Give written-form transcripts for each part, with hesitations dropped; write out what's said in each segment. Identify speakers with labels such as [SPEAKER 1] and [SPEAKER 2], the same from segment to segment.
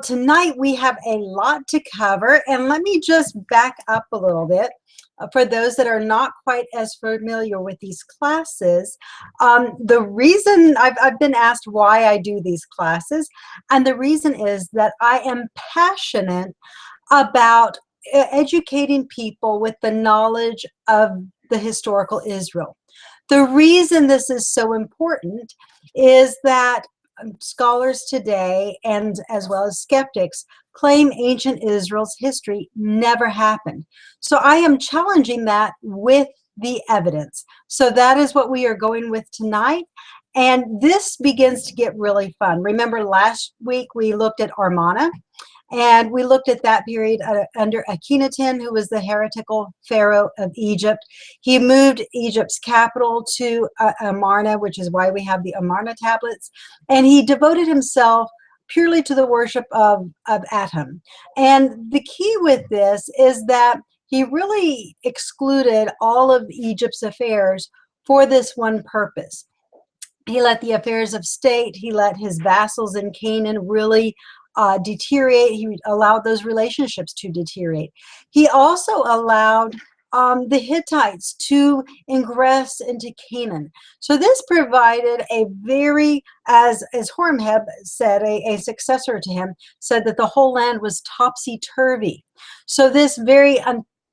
[SPEAKER 1] Tonight we have a lot to cover, and let me just back up a little bit. For those that are not quite as familiar with these classes, the reason I've been asked why I do these classes, and the reason is that I am passionate about educating people with the knowledge of the historical Israel. The reason this is so important is that scholars today, and as well as skeptics, claim ancient Israel's history never happened. So I am challenging that with the evidence. So that is what we are going with tonight. And this begins to get really fun. Remember last week we looked at Amarna, and we looked at that period under Akhenaten, who was the heretical pharaoh of Egypt. He moved Egypt's capital to Amarna, which is why we have the Amarna tablets. And he devoted himself purely to the worship of Atum. And the key with this is that he really excluded all of Egypt's affairs for this one purpose. He let the affairs of state, he let his vassals in Canaan really deteriorate. He allowed those relationships to deteriorate. He also allowed the Hittites to ingress into Canaan. So this provided a very, as Horemheb said, a successor to him, said that the whole land was topsy-turvy. So this very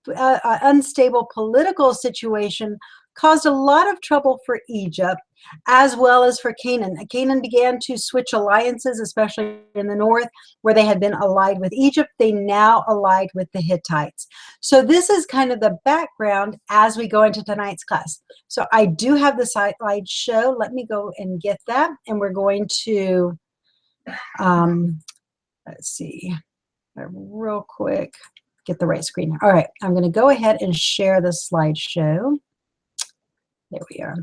[SPEAKER 1] unstable political situation caused a lot of trouble for Egypt, as well as for Canaan. Canaan began to switch alliances, especially in the north, where they had been allied with Egypt. They now allied with the Hittites. So this is kind of the background as we go into tonight's class. So I do have the slideshow. Let me go and get that. And we're going to, let's see, real quick, get the right screen. All right, I'm going to go ahead and share the slideshow. There we are.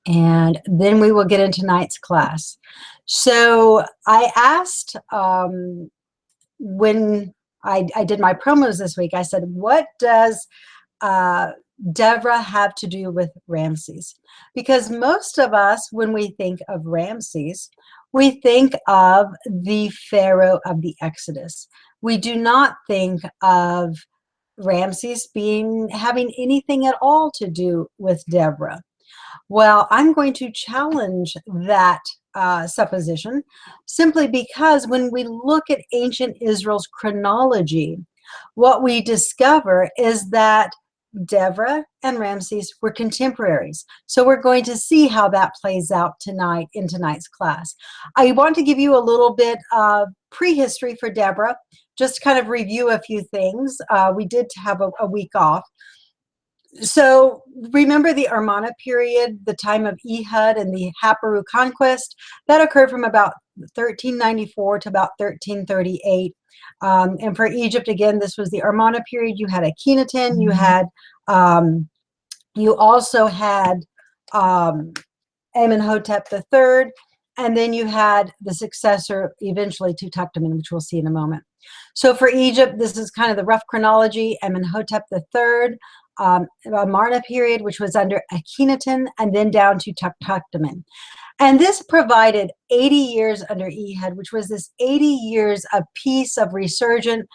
[SPEAKER 1] And then we will get into tonight's class. So I asked when I did my promos this week, I said, what does Deborah have to do with Ramesses? Because most of us, when we think of Ramesses, we think of the Pharaoh of the Exodus. We do not think of Ramesses having anything at all to do with Deborah. Well, I'm going to challenge that supposition, simply because when we look at ancient Israel's chronology, what we discover is that Deborah and Ramesses were contemporaries. So we're going to see how that plays out tonight in tonight's class. I want to give you a little bit of prehistory for Deborah, just to kind of review a few things. We did have a week off. So remember the Amarna period, the time of Ehud and the Pharaoh Conquest, that occurred from about 1394 to about 1338. And for Egypt, again, this was the Amarna period. You had Akhenaten, you also had Amenhotep III, and then you had the successor eventually to Tutankhamun, which we'll see in a moment. So for Egypt, this is kind of the rough chronology. Amenhotep III, Amarna period, which was under Akhenaten, and then down to Tutankhamun. And this provided 80 years under Ehud, which was this 80 years of peace, of resurgence,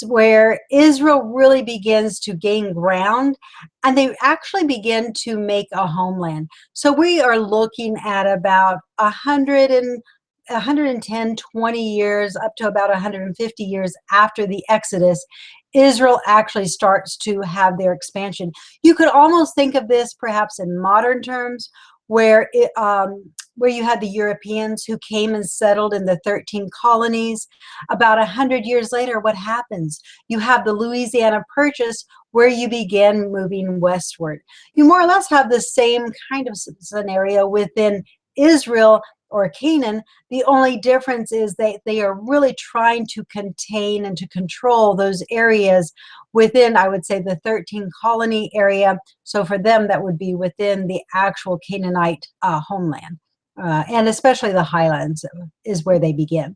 [SPEAKER 1] where Israel really begins to gain ground, and they actually begin to make a homeland. So we are looking at about 110, 20 years, up to about 150 years after the Exodus, Israel actually starts to have their expansion. You could almost think of this perhaps in modern terms, where you had the Europeans who came and settled in the 13 colonies. About 100 years later, what happens? You have the Louisiana Purchase, where you begin moving westward. You more or less have the same kind of scenario within Israel or Canaan. The only difference is they are really trying to contain and to control those areas within, I would say, the 13 colony area. So for them, that would be within the actual Canaanite homeland, and especially the highlands is where they begin.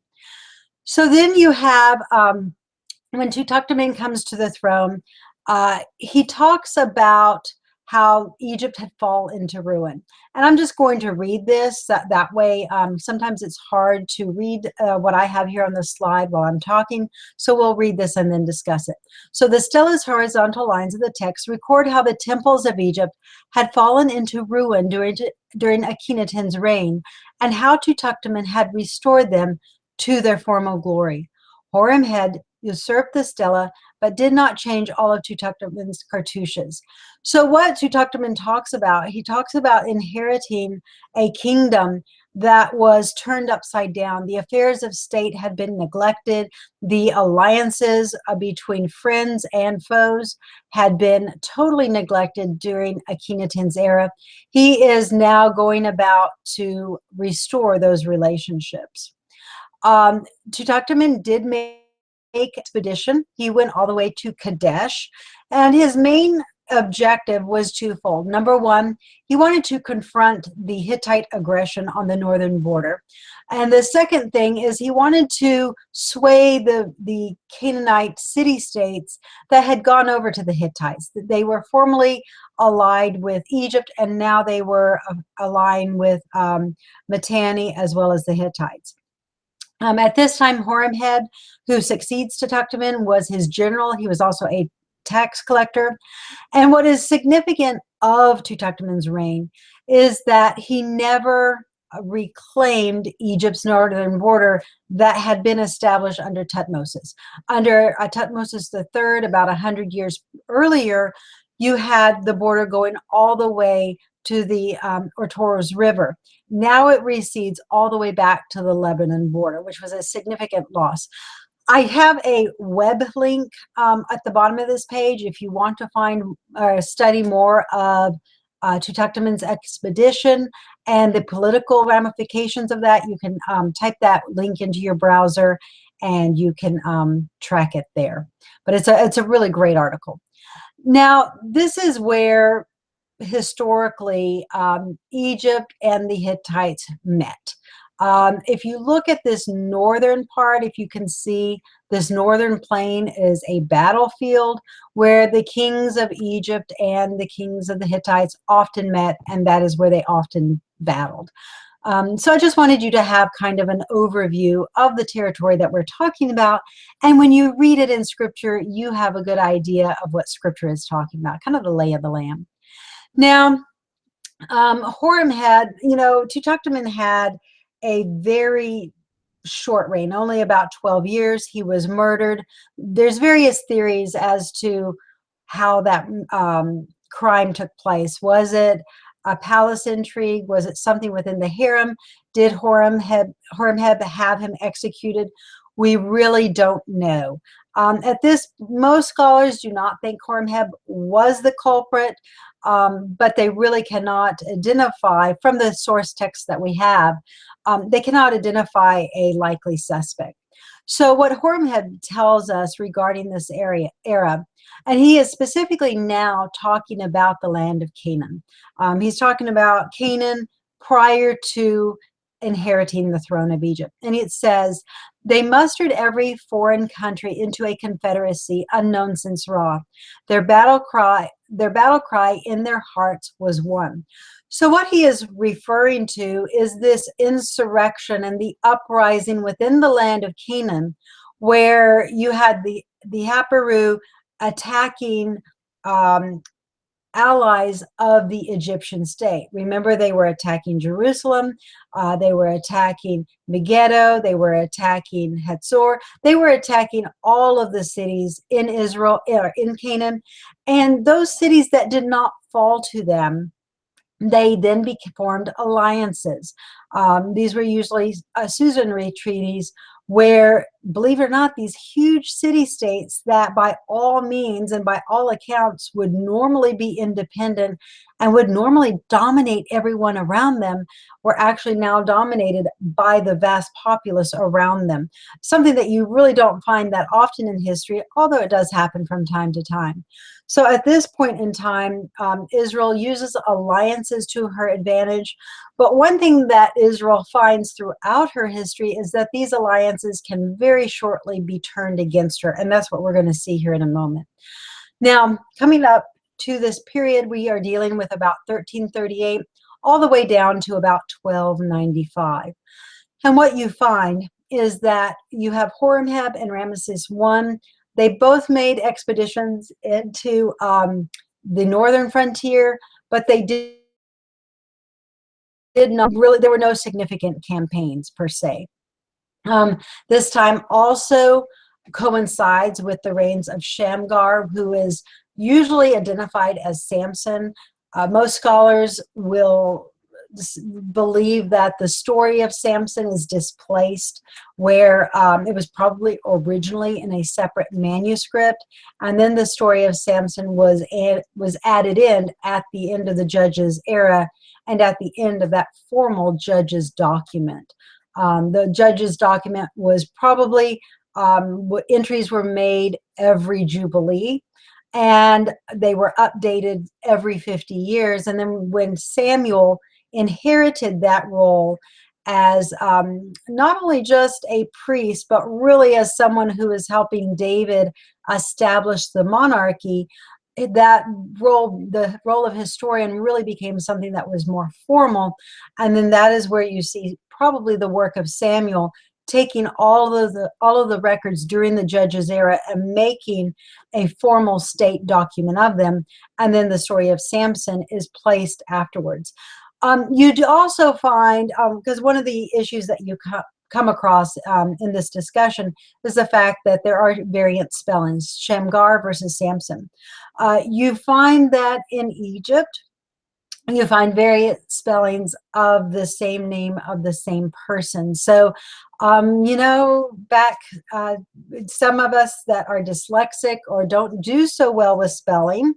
[SPEAKER 1] So then you have, when Tutankhamun comes to the throne, he talks about how Egypt had fallen into ruin. And I'm just going to read this that way. Sometimes it's hard to read what I have here on the slide while I'm talking. So we'll read this and then discuss it. So the stella's horizontal lines of the text record how the temples of Egypt had fallen into ruin during Akhenaten's reign, and how Tutankhamun had restored them to their former glory. Horem had usurped the stela, but did not change all of Tutankhamun's cartouches. So what Tutankhamun talks about, he talks about inheriting a kingdom that was turned upside down. The affairs of state had been neglected. The alliances between friends and foes had been totally neglected during Akhenaten's era. He is now going about to restore those relationships. Tutankhamun did make expedition. He went all the way to Kadesh, and his main objective was twofold. Number one, he wanted to confront the Hittite aggression on the northern border. And the second thing is he wanted to sway the Canaanite city-states that had gone over to the Hittites. They were formerly allied with Egypt, and now they were aligned with Mitanni as well as the Hittites. At this time, Horemheb, who succeeds Tutankhamun, was his general. He was also a tax collector. And what is significant of Tutankhamun's reign is that he never reclaimed Egypt's northern border that had been established under Tutmosis. Under Tutmosis III, about 100 years earlier, you had the border going all the way to the Ortoros River. Now it recedes all the way back to the Lebanon border, which was a significant loss. I have a web link at the bottom of this page if you want to find or study more of Tutankhamun's expedition and the political ramifications of that. You can type that link into your browser and you can track it there. But it's a really great article. Now, this is where historically Egypt and the Hittites met. If you look at this northern part, if you can see, this northern plain is a battlefield where the kings of Egypt and the kings of the Hittites often met, and that is where they often battled. So I just wanted you to have kind of an overview of the territory that we're talking about. And when you read it in scripture, you have a good idea of what scripture is talking about, kind of the lay of the land. Now, Horemheb, Tutankhamun had a very short reign, only about 12 years. He was murdered. There's various theories as to how that crime took place. Was it a palace intrigue? Was it something within the harem? Did Horemheb have him executed? We really don't know. Most scholars do not think Horemheb was the culprit, but they really cannot identify, from the source text that we have, they cannot identify a likely suspect. So what Horemheb tells us regarding this era, and he is specifically now talking about the land of Canaan. He's talking about Canaan prior to inheriting the throne of Egypt. And it says, they mustered every foreign country into a confederacy unknown since Ra. Their battle cry in their hearts was one. So what he is referring to is this insurrection and the uprising within the land of Canaan, where you had the Haparu attacking allies of the Egyptian state. Remember, they were attacking Jerusalem, they were attacking Megiddo, they were attacking Hatzor, they were attacking all of the cities in Israel, or in Canaan, and those cities that did not fall to them, they then formed alliances. These were usually suzerainty treaties where, believe it or not, these huge city-states that by all means and by all accounts would normally be independent and would normally dominate everyone around them were actually now dominated by the vast populace around them. Something that you really don't find that often in history, although it does happen from time to time. So at this point in time, Israel uses alliances to her advantage. But one thing that Israel finds throughout her history is that these alliances can very shortly be turned against her. And that's what we're going to see here in a moment. Now, coming up to this period, we are dealing with about 1338 all the way down to about 1295. And what you find is that you have Horemheb and Ramesses I. They both made expeditions into the northern frontier, but they did not really, there were no significant campaigns per se. This time also coincides with the reigns of Shamgar, who is usually identified as Samson. Most scholars will believe that the story of Samson is displaced, where it was probably originally in a separate manuscript, and then the story of Samson was added in at the end of the Judges era and at the end of that formal Judges document. The Judges document was probably, entries were made every Jubilee, and they were updated every 50 years. And then when Samuel inherited that role as not only just a priest, but really as someone who is helping David establish the monarchy, that role, the role of historian, really became something that was more formal. And then that is where you see probably the work of Samuel taking all of the records during the Judges era and making a formal state document of them. And then the story of Samson is placed afterwards. You do also find, because one of the issues that you come across in this discussion is the fact that there are variant spellings, Shamgar versus Samson. You find that in Egypt, you find variant spellings of the same name of the same person. So, you know, some of us that are dyslexic or don't do so well with spelling,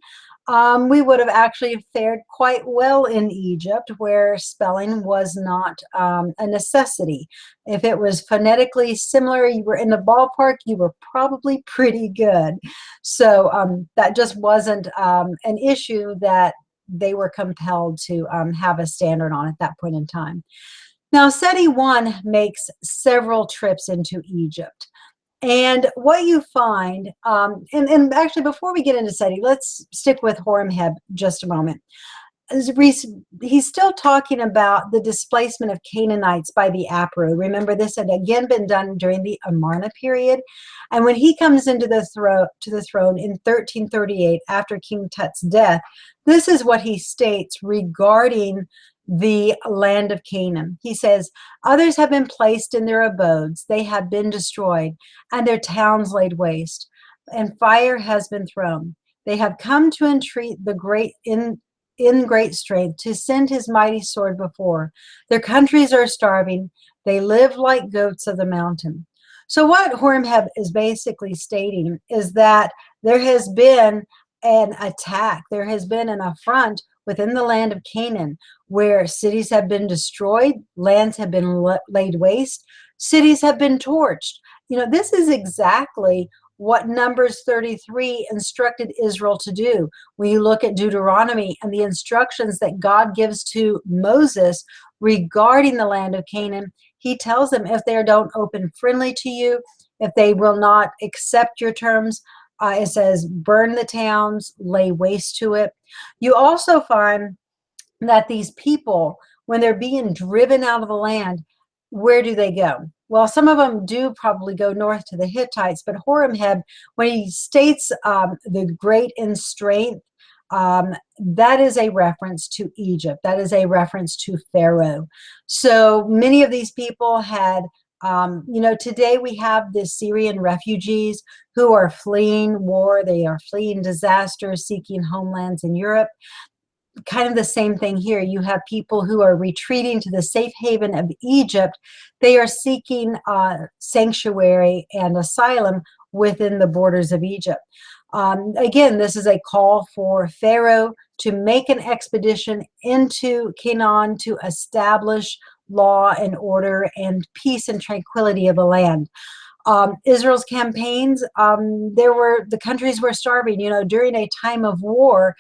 [SPEAKER 1] we would have actually fared quite well in Egypt, where spelling was not a necessity. If it was phonetically similar, you were in the ballpark, you were probably pretty good. So that just wasn't an issue that they were compelled to have a standard on at that point in time. Now, Seti I makes several trips into Egypt. And what you find, and actually before we get into Seti, let's stick with Horemheb just a moment. He's still talking about the displacement of Canaanites by the Apru. Remember, this had again been done during the Amarna period. And when he comes into the throne in 1338 after King Tut's death, this is what he states regarding the land of Canaan. He says, others have been placed in their abodes, they have been destroyed, and their towns laid waste, and fire has been thrown. They have come to entreat the great in great strength, to send his mighty sword before. Their countries are starving, they live like goats of the mountain. So what Horemheb is basically stating is that there has been an attack, there has been an affront within the land of Canaan, where cities have been destroyed, lands have been laid waste, cities have been torched. You know, this is exactly what Numbers 33 instructed Israel to do. When you look at Deuteronomy and the instructions that God gives to Moses regarding the land of Canaan, he tells them if they don't open friendly to you, if they will not accept your terms, it says burn the towns, lay waste to it. You also find that these people, when they're being driven out of the land, where do they go? Well, some of them do probably go north to the Hittites, but Horemheb, when he states the great in strength, that is a reference to Egypt. That is a reference to Pharaoh. So many of these people had, you know, today we have the Syrian refugees who are fleeing war. They are fleeing disaster, seeking homelands in Europe. Kind of the same thing here. You have people who are retreating to the safe haven of Egypt. They are seeking sanctuary and asylum within the borders of Egypt. Again, this is a call for Pharaoh to make an expedition into Canaan to establish law and order and peace and tranquility of the land. Israel's campaigns, the countries were starving. You know, during a time of war,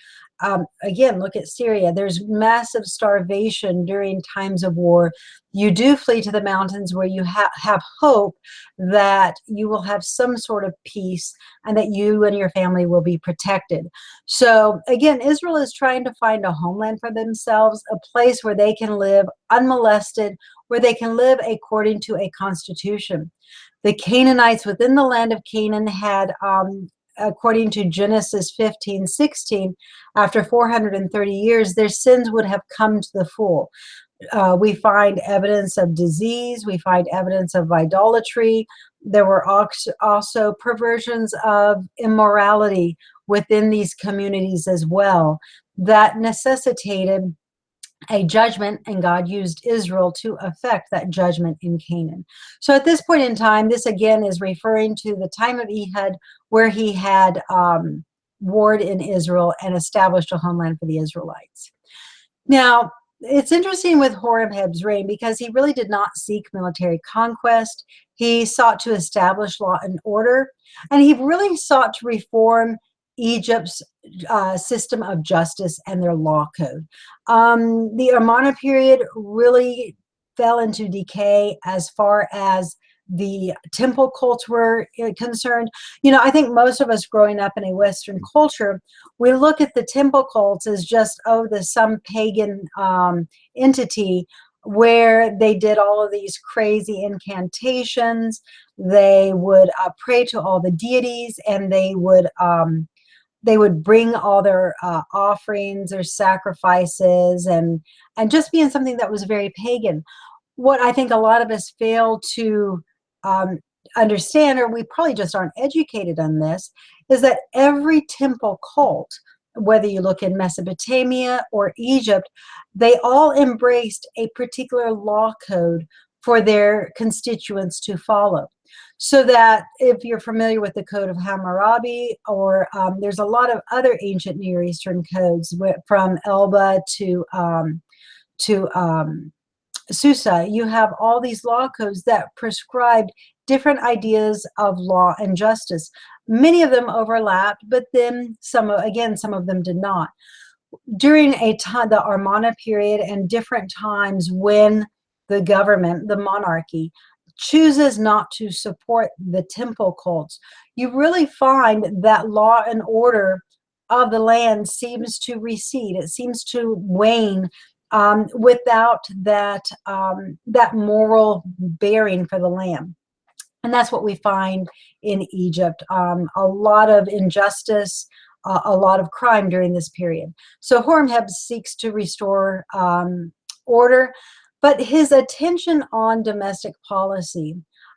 [SPEAKER 1] Again, look at Syria. There's massive starvation during times of war. You do flee to the mountains where you have hope that you will have some sort of peace and that you and your family will be protected. So again, Israel is trying to find a homeland for themselves, a place where they can live unmolested, where they can live according to a constitution. The Canaanites within the land of Canaan had, according to Genesis 15:16, after 430 years, their sins would have come to the full. We find evidence of disease. We find evidence of idolatry. There were also perversions of immorality within these communities as well that necessitated a judgment, and God used Israel to effect that judgment in Canaan. So at this point in time, this again is referring to the time of Ehud, where he had warred in Israel and established a homeland for the Israelites. Now, it's interesting with Horemheb's reign because he really did not seek military conquest. He sought to establish law and order, and he really sought to reform Egypt's system of justice and their law code. The Amarna period really fell into decay as far as the temple cults were concerned. I think most of us growing up in a Western culture, we look at the temple cults as just, some pagan entity where they did all of these crazy incantations. They would pray to all the deities, and they would bring all their offerings or sacrifices and just being something that was very pagan. What I think a lot of us fail to understand, or we probably just aren't educated on this, is that every temple cult, whether you look in Mesopotamia or Egypt, they all embraced a particular law code for their constituents to follow. So that if you're familiar with the Code of Hammurabi, or there's a lot of other ancient Near Eastern codes from Elba to Susa, you have all these law codes that prescribed different ideas of law and justice. Many of them overlapped, but then some of them did not. During the Amarna period and different times when the government, the monarchy, chooses not to support the temple cults, you really find that law and order of the land seems to recede. It seems to wane without that moral bearing for the land. And that's what we find in Egypt. A lot of injustice, a lot of crime during this period. So Horemheb seeks to restore order, but his attention on domestic policy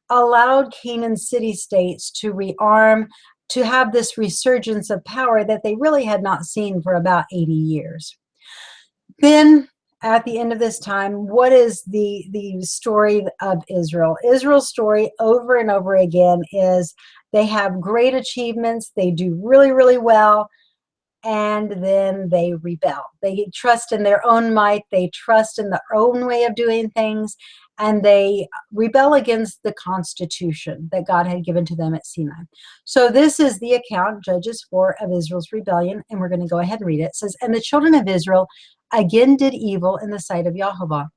[SPEAKER 1] allowed Canaan city-states to rearm, to have this resurgence of power that they really had not seen for about 80 years. Then, at the end of this time, what is the story of Israel? Israel's story over and over again is they have great achievements, they do really, really well, and then they rebel. They trust in their own might, they trust in their own way of doing things, and they rebel against the constitution that God had given to them at Sinai. So this is the account, Judges 4, of Israel's rebellion, and we're going to go ahead and read it. It says, "And the children of Israel again did evil in the sight of Yehovah.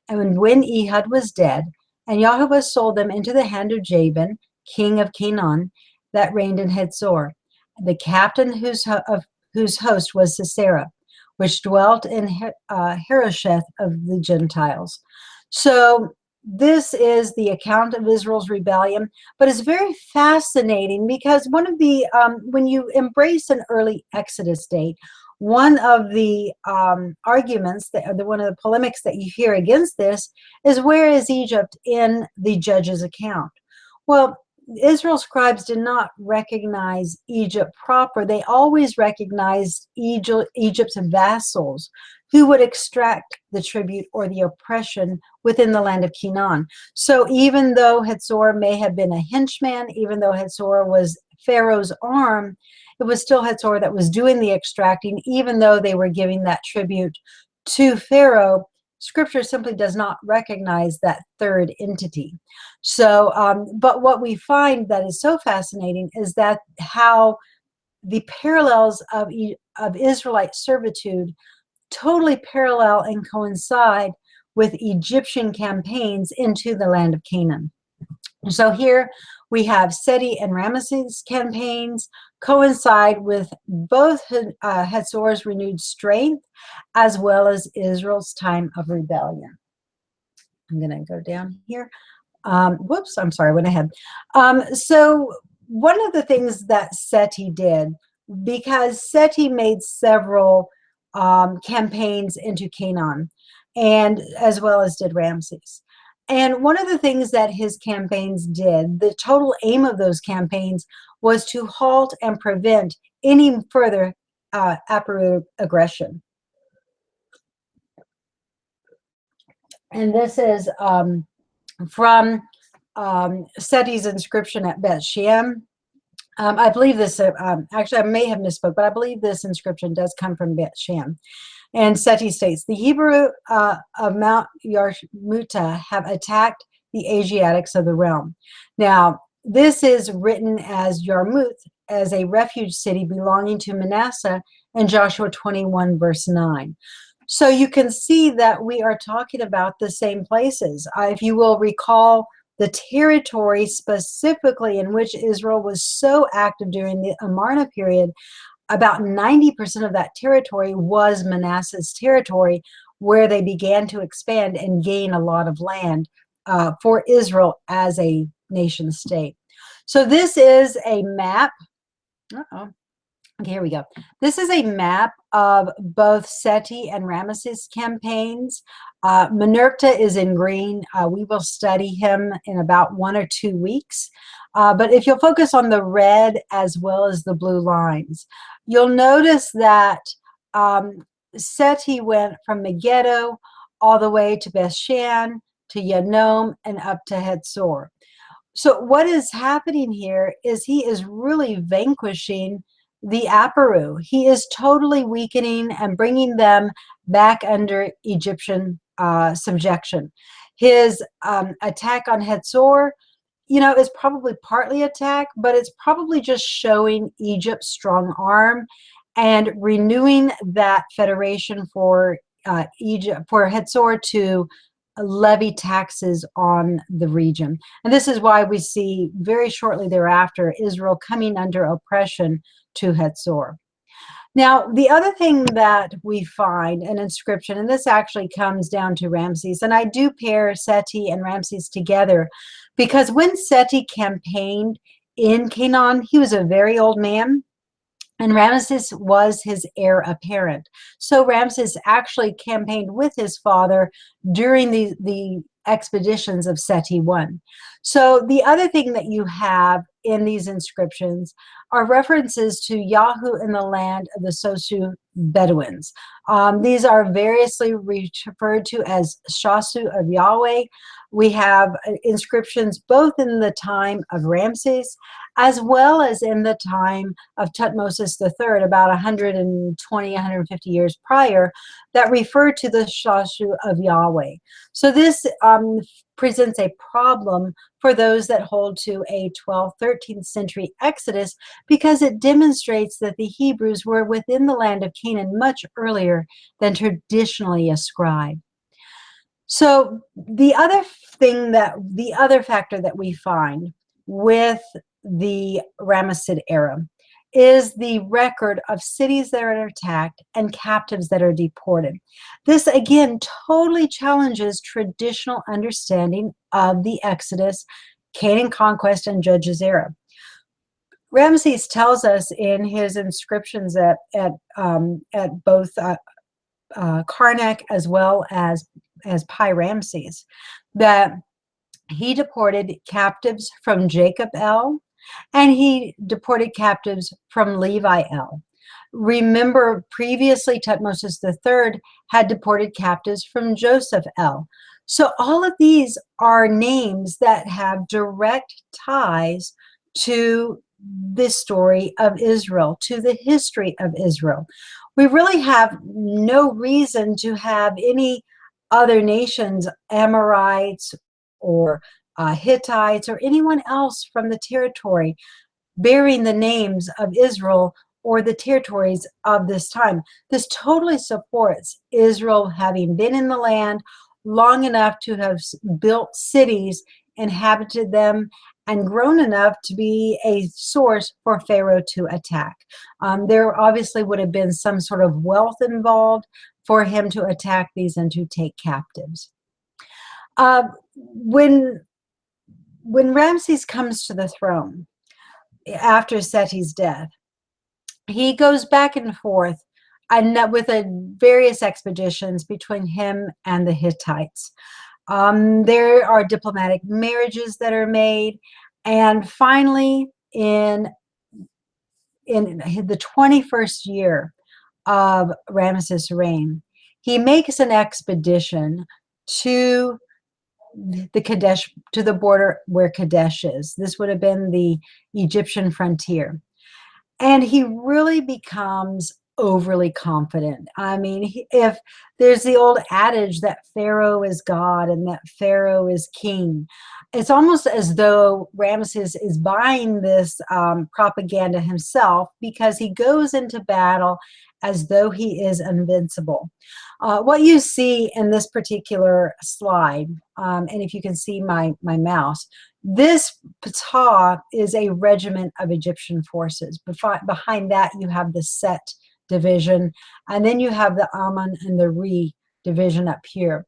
[SPEAKER 1] And when Ehud was dead, and Yehovah sold them into the hand of Jabin, king of Canaan, that reigned in Hadzor, the captain whose host was Sisera, which dwelt in Harosheth of the Gentiles." So this is the account of Israel's rebellion, but it's very fascinating because one of the, when you embrace an early Exodus date, one of the arguments, one of the polemics that you hear against this is, where is Egypt in the Judges account? Well, Israel's scribes did not recognize Egypt proper. They always recognized Egypt's vassals who would extract the tribute or the oppression within the land of Canaan. So even though Hadzor may have been a henchman, even though Hadzor was Pharaoh's arm, it was still Hadzor that was doing the extracting, even though they were giving that tribute to Pharaoh. Scripture simply does not recognize that third entity. So, but what we find that is so fascinating is that how the parallels of of Israelite servitude totally parallel and coincide with Egyptian campaigns into the land of Canaan. So here we have Seti and Ramesses campaigns coincide with both Hatzor's renewed strength as well as Israel's time of rebellion. I'm going to go down here. Whoops, I'm sorry, I went ahead. So one of the things that Seti did, because Seti made several campaigns into Canaan, and as well as did Ramesses. And one of the things that his campaigns did, the total aim of those campaigns was to halt and prevent any further Aparu aggression. And this is from Seti's inscription at Beth Shean. I believe this, actually I may have misspoke, but I believe this inscription does come from Beth Shean. And Seti states, the Hebrew of Mount Yarmuta have attacked the Asiatics of the realm. Now, this is written as Yarmouth, as a refuge city belonging to Manasseh in Joshua 21, verse 9. So you can see that we are talking about the same places. If you will recall, the territory specifically in which Israel was so active during the Amarna period, about 90% of that territory was Manasseh's territory, where they began to expand and gain a lot of land for Israel as a nation state. So this is a map. Okay, here we go. This is a map of both Seti and Ramesses campaigns. Meneptah is in green. We will study him in about 1 or 2 weeks. But if you'll focus on the red as well as the blue lines, you'll notice that Seti went from Megiddo all the way to Beth Shean, to Yanom, and up to Hatzor. So what is happening here is he is really vanquishing the Aparu. He is totally weakening and bringing them back under Egyptian subjection. His attack on Hatzor, you know, is probably partly attack, but it's probably just showing Egypt's strong arm and renewing that federation for Egypt, for Hatzor to levy taxes on the region. And this is why we see very shortly thereafter Israel coming under oppression to Hatzor. Now, the other thing that we find an inscription, and this actually comes down to Ramesses, and I do pair Seti and Ramesses together because when Seti campaigned in Canaan, he was a very old man, and Ramesses was his heir apparent. So Ramesses actually campaigned with his father during the expeditions of Seti I. So the other thing that you have in these inscriptions are references to Yahoo in the land of the Sosu Bedouins. These are variously referred to as Shasu of Yahweh. We have inscriptions both in the time of Ramesses as well as in the time of Thutmose III, about 120, 150 years prior, that refer to the Shasu of Yahweh. So this presents a problem for those that hold to a 12th, 13th century Exodus, because it demonstrates that the Hebrews were within the land of Canaan much earlier than traditionally ascribed. So the other factor that we find with the Ramessid era is the record of cities that are attacked and captives that are deported. This again totally challenges traditional understanding of the Exodus, Canaan Conquest, and Judges era. Ramesses tells us in his inscriptions at both Karnak as well as Pi Ramesses that he deported captives from Jacob El, and he deported captives from Levi El. Remember, previously Thutmose III had deported captives from Joseph El. So all of these are names that have direct ties to the story of Israel, to the history of Israel. We really have no reason to have any other nations, Amorites or Hittites or anyone else from the territory bearing the names of Israel or the territories of this time. This totally supports Israel having been in the land long enough to have built cities, inhabited them, and grown enough to be a source for Pharaoh to attack. There obviously would have been some sort of wealth involved for him to attack these and to take captives. When Ramses comes to the throne after Seti's death, he goes back and forth and with various expeditions between him and the Hittites. There are diplomatic marriages that are made, and finally, in the 21st year of Ramesses' reign, he makes an expedition to the Kadesh, to the border where Kadesh is. This would have been the Egyptian frontier. And he really becomes overly confident. I mean, if there's the old adage that Pharaoh is God and that Pharaoh is king, it's almost as though Ramesses is buying this propaganda himself, because he goes into battle as though he is invincible. What you see in this particular slide, and if you can see my mouse, this Ptah is a regiment of Egyptian forces. Behind that, you have the Set division, and then you have the Ammon and the Re division up here.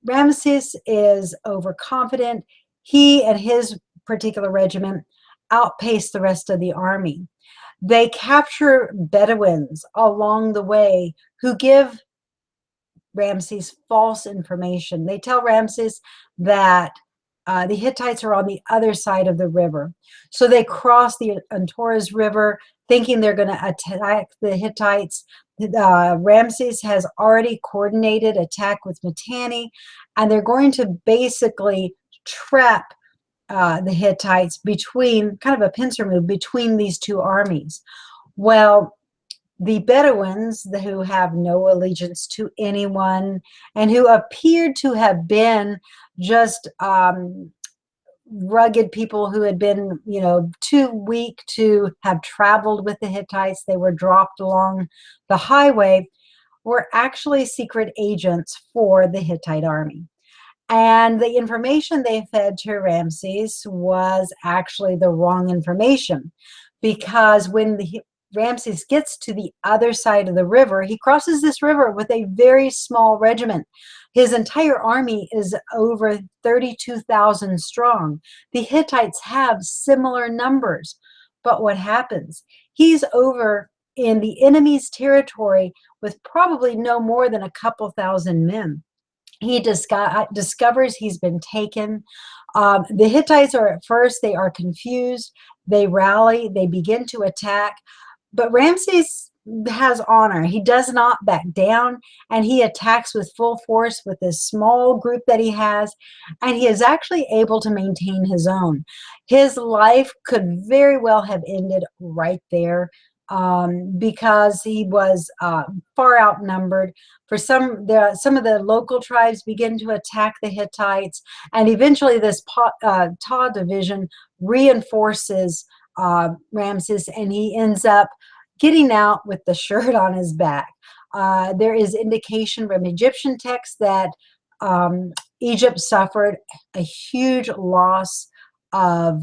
[SPEAKER 1] Ramesses is overconfident. He and his particular regiment outpace the rest of the army. They capture Bedouins along the way who give Ramesses false information. They tell Ramesses that the Hittites are on the other side of the river. So they cross the Antares River thinking they're going to attack the Hittites. Ramesses has already coordinated attack with Mitanni, and they're going to basically trap the Hittites between, kind of a pincer move, between these two armies. Well, the Bedouins, who have no allegiance to anyone and who appeared to have been just rugged people who had been, too weak to have traveled with the Hittites, they were dropped along the highway, were actually secret agents for the Hittite army. And the information they fed to Ramesses was actually the wrong information, because when Ramesses gets to the other side of the river, he crosses this river with a very small regiment. His entire army is over 32,000 strong. The Hittites have similar numbers. But what happens? He's over in the enemy's territory with probably no more than a couple thousand men. He discovers he's been taken. The Hittites are at first, they are confused. They rally, they begin to attack. But Ramesses has honor. He does not back down, and he attacks with full force with this small group that he has, and he is actually able to maintain his own. His life could very well have ended right there, because he was far outnumbered. For some of the local tribes begin to attack the Hittites, and eventually this Ptah division reinforces Ramesses, and he ends up getting out with the shirt on his back. There is indication from Egyptian texts that Egypt suffered a huge loss of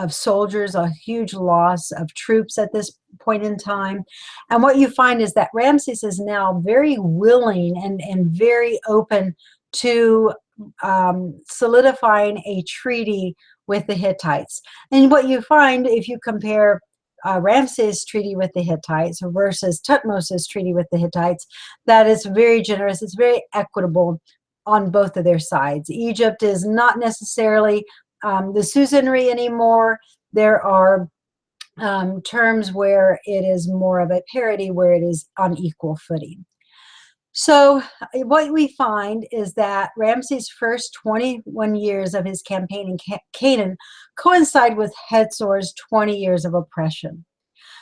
[SPEAKER 1] soldiers, a huge loss of troops at this point in time. And what you find is that Ramesses is now very willing and very open to solidifying a treaty with the Hittites. And what you find, if you compare Ramesses' treaty with the Hittites versus Thutmose's treaty with the Hittites, that is very generous. It's very equitable on both of their sides. Egypt is not necessarily the suzerainty anymore. There are terms where it is more of a parity, where it is on equal footing. So what we find is that Ramesses' first 21 years of his campaign in Canaan coincide with Hatzor's 20 years of oppression.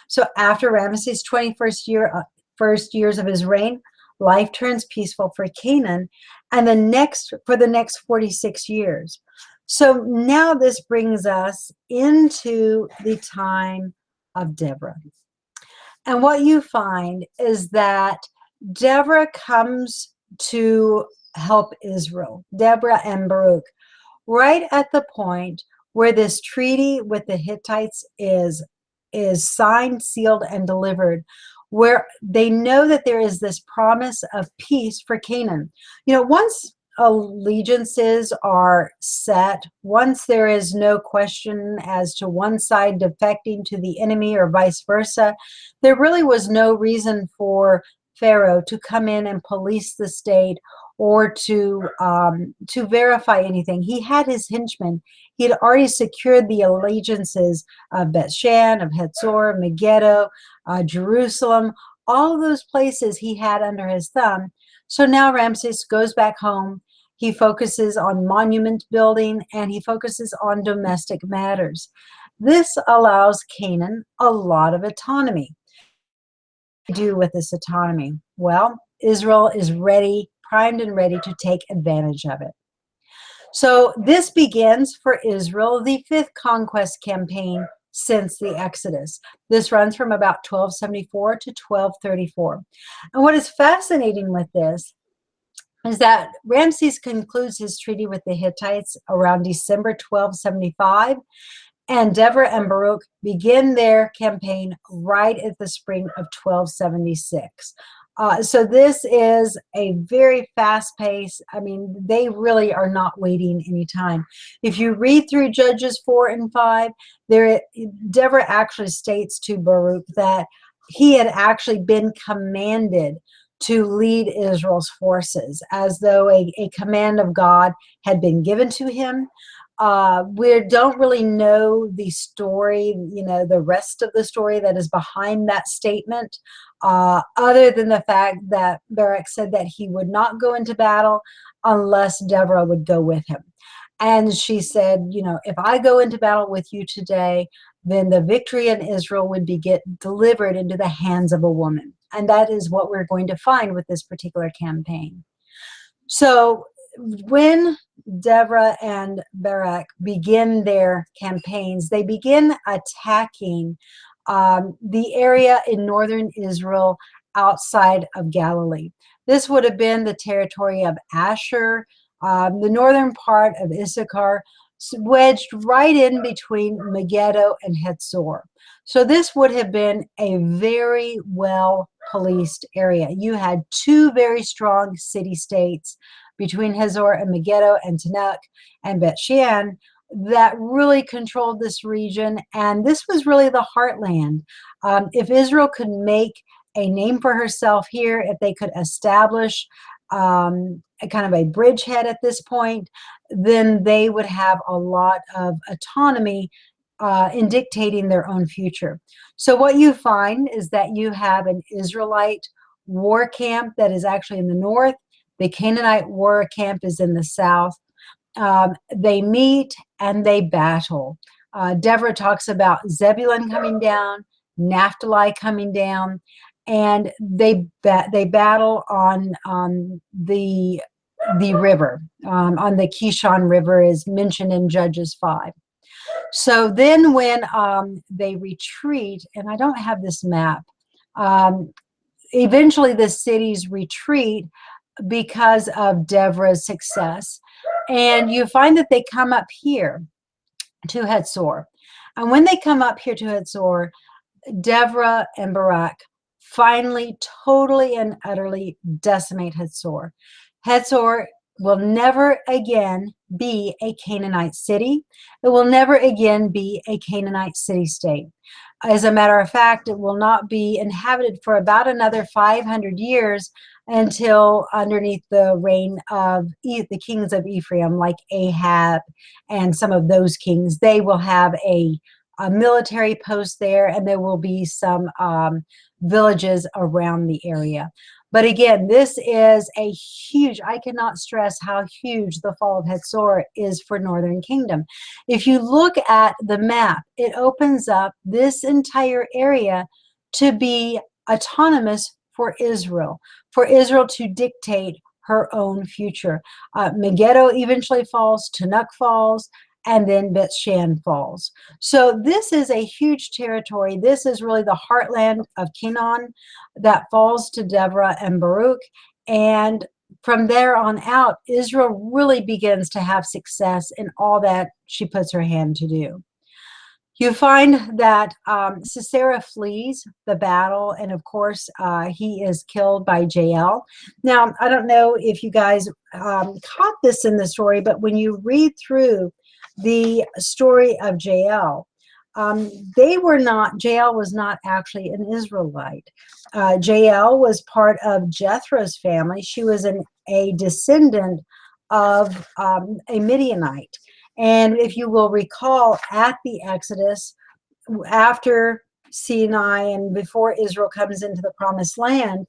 [SPEAKER 1] So after Ramesses' 21st first years of his reign, life turns peaceful for Canaan, and for the next 46 years. So now this brings us into the time of Deborah. And what you find is that Deborah comes to help Israel, Deborah and Baruch, right at the point where this treaty with the Hittites is signed, sealed, and delivered, where they know that there is this promise of peace for Canaan. You know, once allegiances are set, once there is no question as to one side defecting to the enemy or vice versa, there really was no reason for Pharaoh to come in and police the state or to verify anything. He had his henchmen. He had already secured the allegiances of Bethshan, of Hatzor, Megiddo, Jerusalem, all of those places he had under his thumb. So now Ramses goes back home. He focuses on monument building and he focuses on domestic matters. This allows Canaan a lot of autonomy. What do you do with this autonomy? Well, Israel is ready, primed and ready to take advantage of it. So this begins for Israel the 5th conquest campaign since the Exodus. This runs from about 1274 to 1234. And what is fascinating with this is that Ramses concludes his treaty with the Hittites around December 1275, and Deborah and Baruch begin their campaign right at the spring of 1276. So this is a very fast pace. I mean, they really are not waiting any time. If you read through Judges 4 and 5, Deborah actually states to Baruch that he had actually been commanded to lead Israel's forces, as though a command of God had been given to him. We don't really know the story, you know, the rest of the story that is behind that statement, other than the fact that Barak said that he would not go into battle unless Deborah would go with him. And she said, you know, if I go into battle with you today, then the victory in Israel would be delivered into the hands of a woman. And that is what we're going to find with this particular campaign. So when Deborah and Barak begin their campaigns, they begin attacking the area in northern Israel outside of Galilee. This would have been the territory of Asher, the northern part of Issachar, wedged right in between Megiddo and Hatzor. So this would have been a very well policed area. You had two very strong city-states between Hazor and Megiddo and Tanakh and Bethshan that really controlled this region, and this was really the heartland. If Israel could make a name for herself here, if they could establish a kind of a bridgehead at this point, then they would have a lot of autonomy in dictating their own future. So what you find is that you have an Israelite war camp that is actually in the north. The Canaanite war camp is in the south. They meet and they battle. Deborah talks about Zebulun coming down, Naphtali coming down, and they battle on the river, on the Kishon River, is mentioned in Judges 5. So then when they retreat, and I don't have this map, eventually the cities retreat because of Deborah's success. And you find that they come up here to Hatzor. And when they come up here to Hatzor, Deborah and Barak finally totally and utterly decimate Hatzor. Hatzor will never again be a Canaanite city. It will never again be a Canaanite city-state. As a matter of fact, it will not be inhabited for about another 500 years until underneath the reign of the kings of Ephraim, like Ahab and some of those kings. They will have a military post there, and there will be some villages around the area. But again, this is a huge, I cannot stress how huge the fall of Hatzor is for Northern Kingdom. If you look at the map, it opens up this entire area to be autonomous for Israel to dictate her own future. Megiddo eventually falls, Tanakh falls, and then Bet-Shan falls. So this is a huge territory. This is really the heartland of Canaan that falls to Deborah and Baruch. And from there on out, Israel really begins to have success in all that she puts her hand to do. You find that Sisera flees the battle, and of course, he is killed by Jael. Now, I don't know if you guys caught this in the story, but when you read through the story of Jael, Jael was not actually an Israelite. Jael was part of Jethro's family. She was a descendant of a Midianite. And if you will recall, at the Exodus, after Sinai and before Israel comes into the promised land,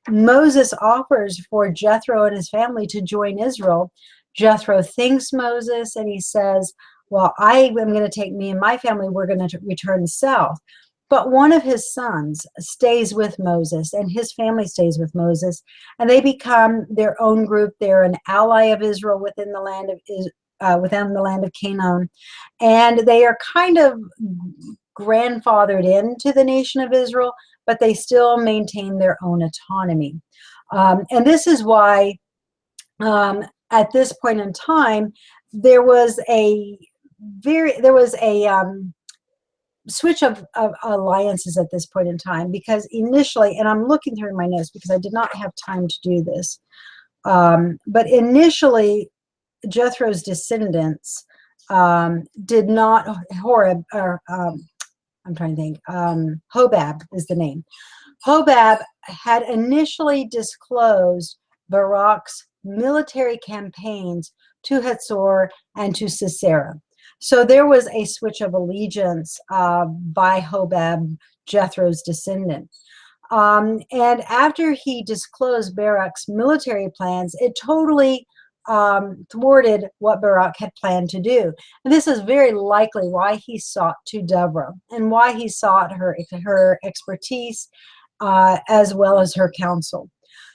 [SPEAKER 1] Moses offers for Jethro and his family to join Israel. Jethro thanks Moses and he says, well, I am going to take me and my family, we're going to return south. But one of his sons stays with Moses, and his family stays with Moses, and they become their own group. They're an ally of Israel within the land of Canaan, and they are kind of grandfathered into the nation of Israel, but they still maintain their own autonomy. And this is why, at this point in time, there was a switch of alliances at this point in time, because initially, and I'm looking through my notes because I did not have time to do this, but initially Jethro's descendants did not, I'm trying to think, Hobab is the name. Hobab had initially disclosed Barak's military campaigns to Hatzor and to Sisera. So there was a switch of allegiance by Hobab, Jethro's descendant. And after he disclosed Barak's military plans, it totally thwarted what Barak had planned to do. And this is very likely why he sought to Deborah and why he sought her expertise as well as her counsel.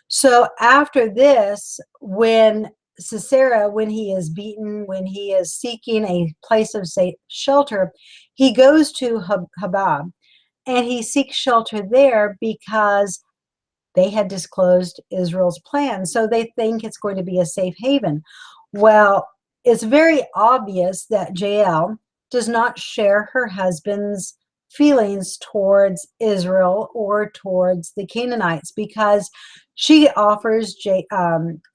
[SPEAKER 1] So after this, when Sisera, when he is beaten, when he is seeking a place of safe shelter, he goes to Hobab, and he seeks shelter there because they had disclosed Israel's plan. So they think it's going to be a safe haven. Well, it's very obvious that Jael does not share her husband's feelings towards Israel or towards the Canaanites, because she offers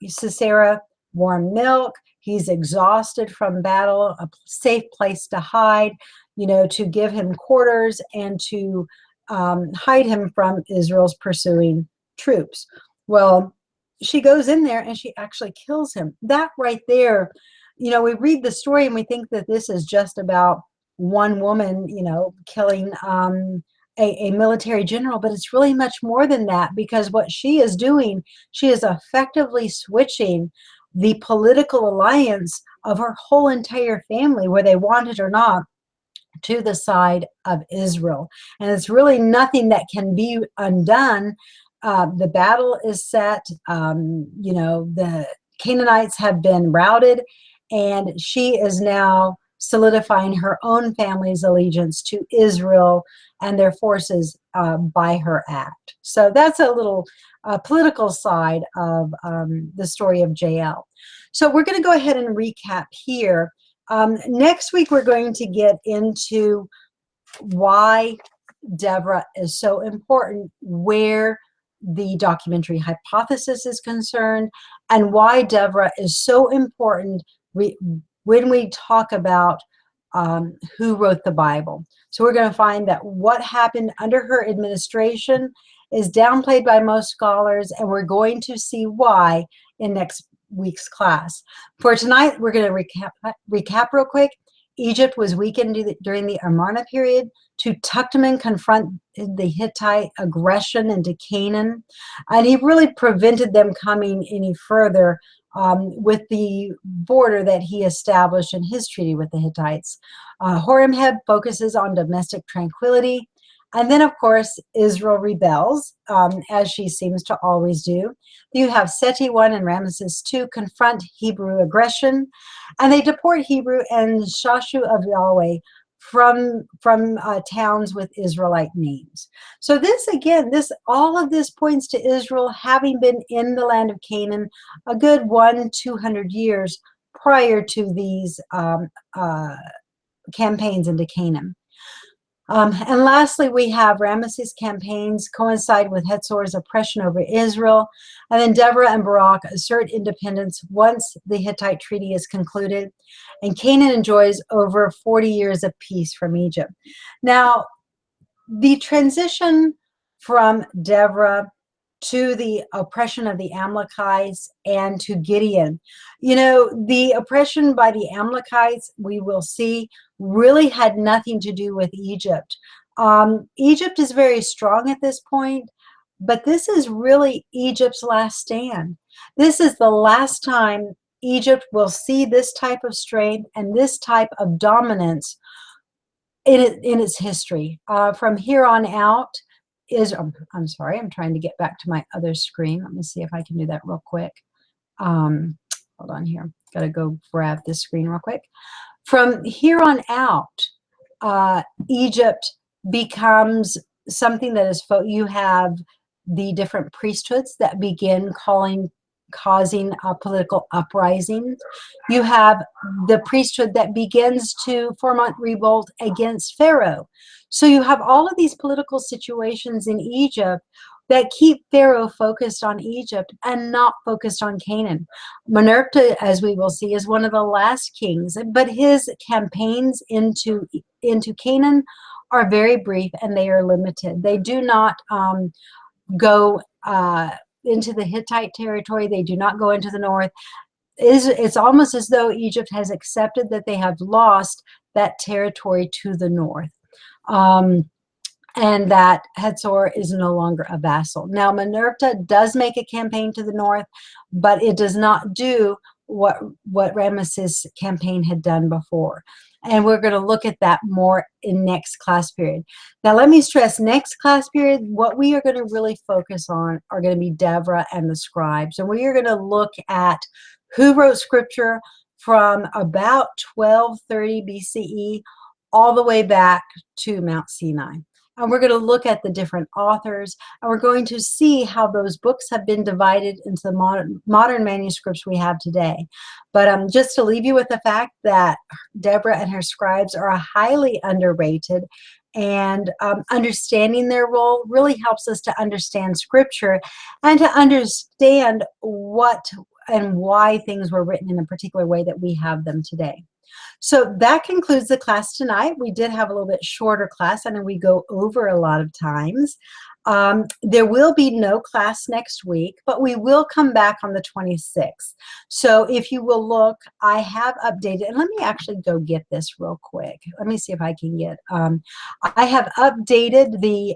[SPEAKER 1] Sisera warm milk. He's exhausted from battle, a safe place to hide, to give him quarters and to hide him from Israel's pursuing troops. Well, she goes in there and she actually kills him. That right there, we read the story and we think that this is just about one woman, killing a military general, but it's really much more than that, because what she is doing, she is effectively switching the political alliance of her whole entire family, whether they want it or not, to the side of Israel. And it's really nothing that can be undone. The battle is set, the Canaanites have been routed, and she is now solidifying her own family's allegiance to Israel and their forces by her act. So that's a little political side of the story of Jael. So we're going to go ahead and recap here. Next week, we're going to get into why Deborah is so important, where the documentary hypothesis is concerned, and why Deborah is so important when we talk about who wrote the Bible. So we're going to find that what happened under her administration is downplayed by most scholars, and we're going to see why in next week's class. For tonight, we're going to recap real quick. Egypt was weakened during the Amarna period. Tuktaman confront the Hittite aggression into Canaan, and he really prevented them coming any further with the border that he established in his treaty with the Hittites. Horemheb focuses on domestic tranquility. And then, of course, Israel rebels, as she seems to always do. You have Seti I and Ramesses II confront Hebrew aggression, and they deport Hebrew and Shashu of Yahweh from towns with Israelite names. So this, again, all of this points to Israel having been in the land of Canaan a good 200 years prior to these campaigns into Canaan. And lastly, we have Ramesses' campaigns coincide with Hatzor's oppression over Israel. And then Deborah and Barak assert independence once the Hittite treaty is concluded. And Canaan enjoys over 40 years of peace from Egypt. Now, the transition from Deborah to the oppression of the Amalekites and to Gideon. You know, the oppression by the Amalekites, we will see, really had nothing to do with Egypt. Egypt is very strong at this point, but this is really Egypt's last stand. This is the last time Egypt will see this type of strength and this type of dominance in its history. From here on out, I'm sorry, I'm trying to get back to my other screen. Let me see if I can do that real quick. Hold on here. Got to go grab this screen real quick. From here on out, Egypt becomes something that is, you have the different priesthoods that begin causing political uprisings. You have the priesthood that begins to form a revolt against Pharaoh. So you have all of these political situations in Egypt that keep Pharaoh focused on Egypt and not focused on Canaan. Merneptah, as we will see, is one of the last kings, but his campaigns into Canaan are very brief and they are limited. They do not go into the Hittite territory. They do not go into the north. It's almost as though Egypt has accepted that they have lost that territory to the north. And that Hatzor is no longer a vassal. Now, Merneptah does make a campaign to the north, but it does not do what Ramesses' campaign had done before. And we're going to look at that more in next class period. Now, let me stress, next class period, what we are going to really focus on are going to be Deborah and the scribes. And we are going to look at who wrote scripture from about 1230 BCE all the way back to Mount Sinai. And we're going to look at the different authors, and we're going to see how those books have been divided into the modern manuscripts we have today. But just to leave you with the fact that Deborah and her scribes are highly underrated, and understanding their role really helps us to understand scripture and to understand what and why things were written in a particular way that we have them today. So that concludes the class tonight. We did have a little bit shorter class. I know we go over a lot of times. There will be no class next week, but we will come back on the 26th. So if you will look, I have updated, and let me actually go get this real quick. Let me see if I can get, I have updated the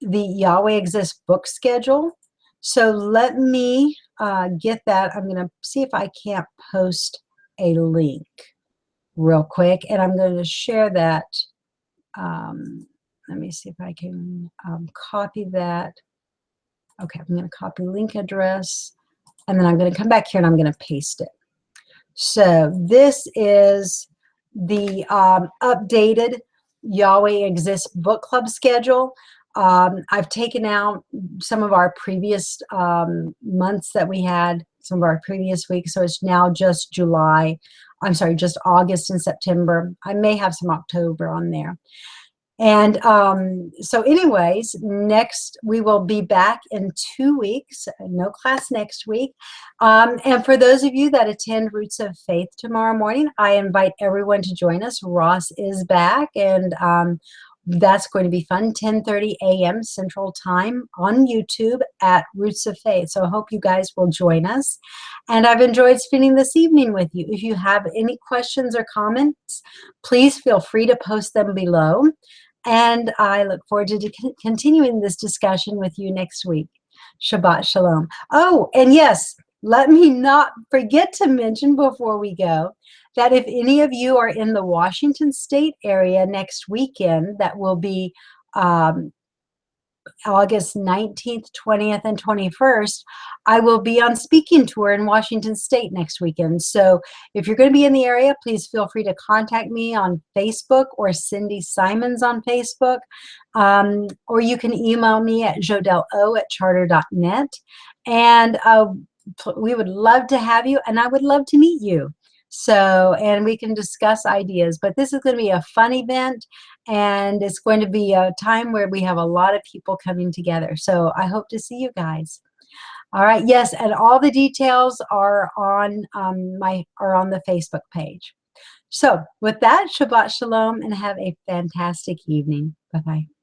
[SPEAKER 1] Yahweh Exists book schedule. So let me get that. I'm going to see if I can't post a link real quick, and I'm going to share that. Let me see if I can copy that. Okay, I'm going to copy link address, and then I'm going to come back here and I'm going to paste it. So this is the updated Yahweh Exists book club schedule. I've taken out some of our previous months that we had, some of our previous weeks, so it's now just just August and September. I may have some October on there. And so anyways, next we will be back in 2 weeks, no class next week. And for those of you that attend Roots of Faith tomorrow morning, I invite everyone to join us. Ross is back, and that's going to be fun, 10:30 a.m. Central Time on YouTube at Roots of Faith. So I hope you guys will join us. And I've enjoyed spending this evening with you. If you have any questions or comments, please feel free to post them below. And I look forward to continuing this discussion with you next week. Shabbat Shalom. Oh, and yes, let me not forget to mention before we go that if any of you are in the Washington State area next weekend, that will be August 19th, 20th, and 21st, I will be on speaking tour in Washington State next weekend. So if you're going to be in the area, please feel free to contact me on Facebook or Cindy Simons on Facebook. Or you can email me at jodello@charter.net. And we would love to have you, and I would love to meet you. So, and we can discuss ideas, but this is going to be a fun event, and it's going to be a time where we have a lot of people coming together. So I hope to see you guys. All right. Yes. And all the details are on the Facebook page. So with that, Shabbat Shalom, and have a fantastic evening. Bye-bye.